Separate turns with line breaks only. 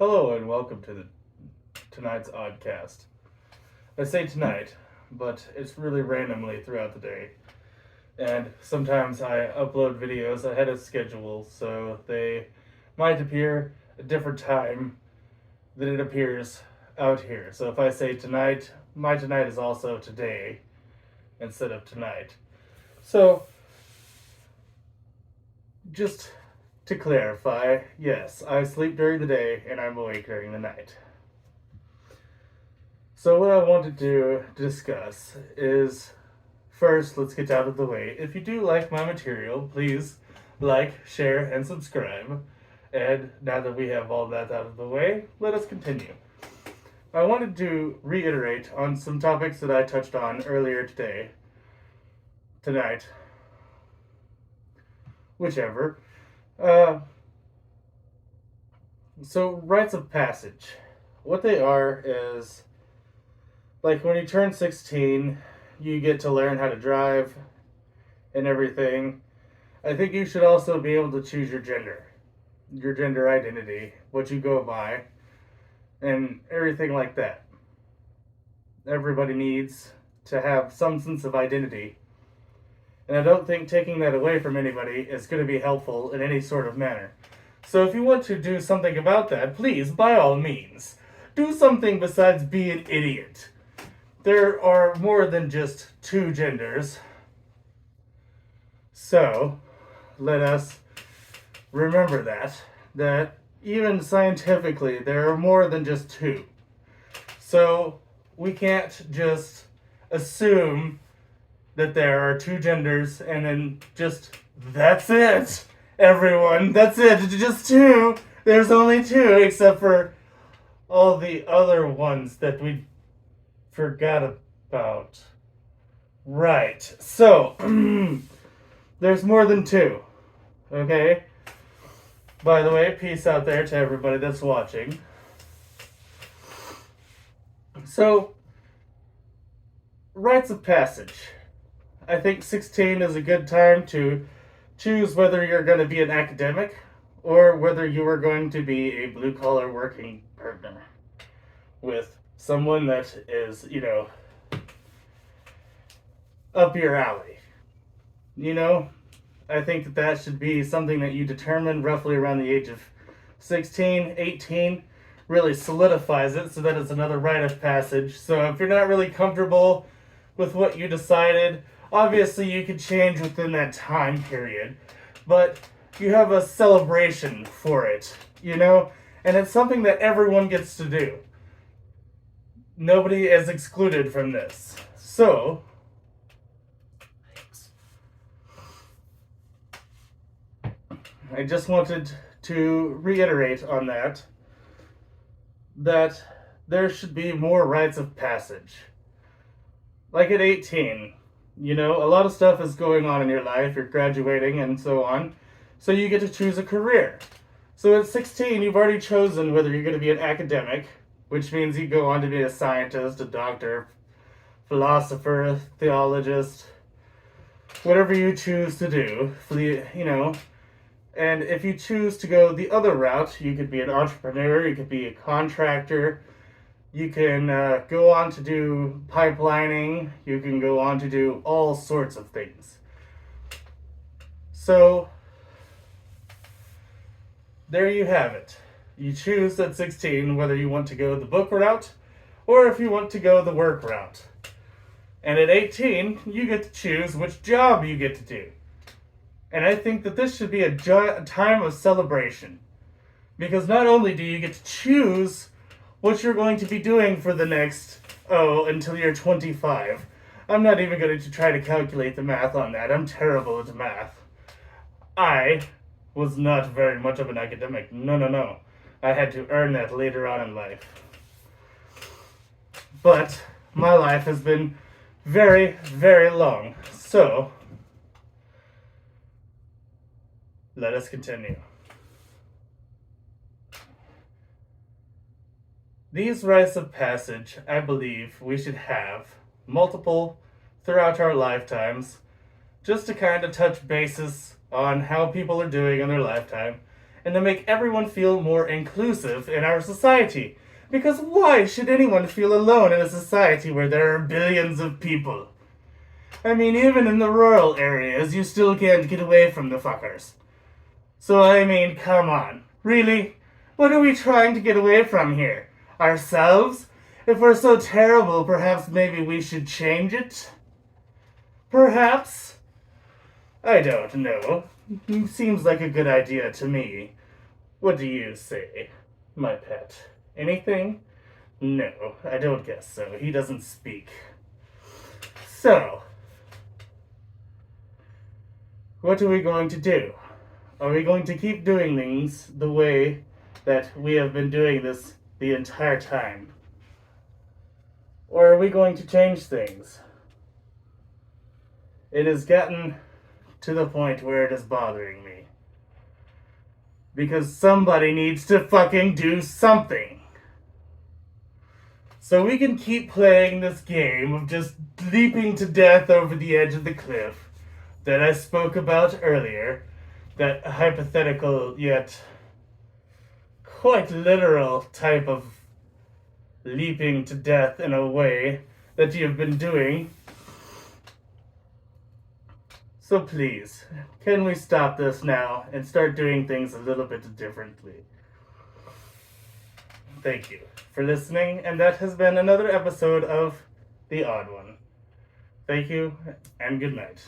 Hello and welcome to tonight's oddcast. I say tonight, but it's really randomly throughout the day. And sometimes I upload videos ahead of schedule, so they might appear a different time than it appears out here. So if I say tonight, my tonight is also today instead of tonight. So just to clarify, yes, I sleep during the day and I'm awake during the night. So what I wanted to discuss is first, let's get out of the way. If you do like my material, please like, share, and subscribe. And now that we have all that out of the way, let us continue. I wanted to reiterate on some topics that I touched on earlier tonight, whichever. So rites of passage. What they are is like when you turn 16, you get to learn how to drive and everything. I think you should also be able to choose your gender identity, what you go by, and everything like that. Everybody needs to have some sense of identity. And I don't think taking that away from anybody is going to be helpful in any sort of manner. So if you want to do something about that, please, by all means, do something besides be an idiot. There are more than just two genders. So, let us remember that even scientifically, there are more than just two. So, we can't just assume that there are two genders and then just, that's it, everyone, that's it, just two. There's only two, except for all the other ones that we forgot about. Right. So, there's more than two. Okay? By the way, peace out there to everybody that's watching. So, rites of passage. I think 16 is a good time to choose whether you're going to be an academic or whether you are going to be a blue-collar working partner with someone that is, up your alley. I think that should be something that you determine roughly around the age of 16, 18, really solidifies it so that it's another rite of passage. So if you're not really comfortable with what you decided, obviously you could change within that time period, but you have a celebration for it, and it's something that everyone gets to do. Nobody is excluded from this. So, I just wanted to reiterate on that there should be more rites of passage. Like at 18, a lot of stuff is going on in your life, you're graduating and so on, so you get to choose a career. So at 16, you've already chosen whether you're going to be an academic, which means you go on to be a scientist, a doctor, philosopher, theologist, whatever you choose to do, And if you choose to go the other route, you could be an entrepreneur, you could be a contractor, you can go on to do pipelining, you can go on to do all sorts of things. So, there you have it. You choose at 16 whether you want to go the book route or if you want to go the work route. And at 18, you get to choose which job you get to do. And I think that this should be a time of celebration. Because not only do you get to choose what you're going to be doing for the next, until you're 25. I'm not even going to try to calculate the math on that. I'm terrible at math. I was not very much of an academic. No. I had to earn that later on in life. But my life has been very, very long. So, let us continue. These rites of passage, I believe we should have multiple throughout our lifetimes, just to kind of touch bases on how people are doing in their lifetime, and to make everyone feel more inclusive in our society. Because why should anyone feel alone in a society where there are billions of people? I mean, even in the rural areas, you still can't get away from the fuckers. So, I mean, come on. Really? What are we trying to get away from here? Ourselves? If we're so terrible, perhaps maybe we should change it? Perhaps? I don't know. Seems like a good idea to me. What do you say, my pet? Anything? No, I don't guess so. He doesn't speak. So, what are we going to do? Are we going to keep doing things the way that we have been doing this the entire time? Or are we going to change things? It has gotten to the point where it is bothering me. Because somebody needs to fucking do something. So we can keep playing this game of just leaping to death over the edge of the cliff that I spoke about earlier. That hypothetical yet quite literal type of leaping to death in a way that you've been doing. So please, can we stop this now and start doing things a little bit differently? Thank you for listening, and that has been another episode of The Odd One. Thank you, and good night.